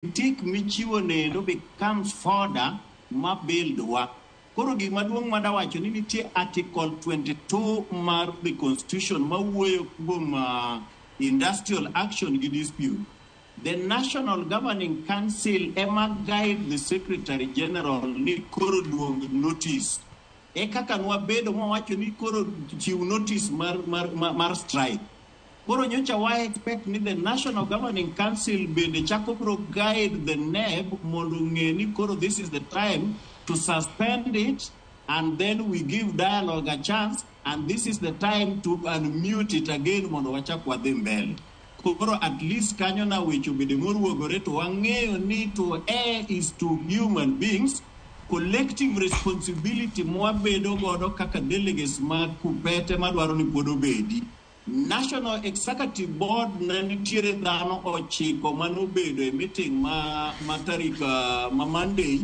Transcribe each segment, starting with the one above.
tik michiwo nendo becomes fodder ma build wa. Koro gik maduong' madawacho ni nitie article 22 mar the constitution ma wuoyo kuom industrial action gi dispute. The National Governing Council ema guide the Secretary General ni koro duong notice. E kaka nwabedo mwawacho ni koro chiw notice mar strike. Koro nyocha wa expect ni the National Governing Council bende chako pro guide the NEB mondo ng'e ni koro this is the time to suspend it, and then we give dialogue a chance, and this is the time to unmute it again mondo wachak wadhi mbele. Koro at least kanyo na wecho bede moruogore to wang'eyo ni to air is to human beings, collective responsibility mwabedo godo kaka delegates ma KUPPET madwaro ni pod obedi. National Executive Board na nitiere dhano 9 manobedo e meeting ma tarik ma Monday.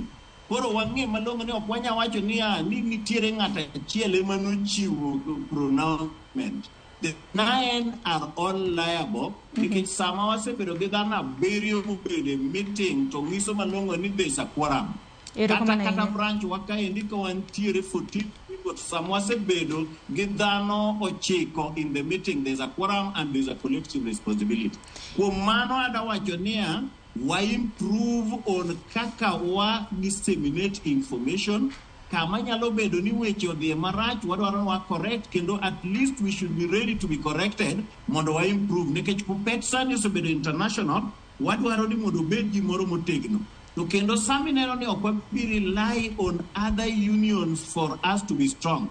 Koro wang'e malong'o ni ok wanya wacho ni nitiere ng'ato achiel ema nochiwo pronouncement. The 9 are all liable because sama wasebedo gi dhano 7 mobedo e meeting to nyiso malong'o ni there's a quorum. Kata branch wakaendi ka wantiere 14 people sama wasebedo gi dhano 9 in the meeting, there's a quorum and there's a collective responsibility. Kuom mano adawacho niya wa improve on kaka wa disseminate information kama nyalo bedo ni weche odhi marach wadwaro wa correct kendo at least we should be ready to be corrected mondo wa improve nikech KUPPET sani osebedo international wadwaro ni mondo bed gimoro motegno to kendo sami neno ni ok wabiri rely on other unions for us to be strong.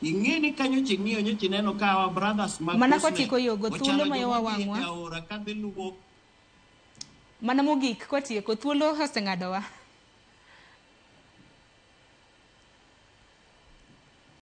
Ingeni kanyo ching'iyo nyochi neno ka our brothers mana kotieko Yogo thuolo mayowa wang'wa ora kadhi luwo mana mogik kotieko thuolo oseng'adowa.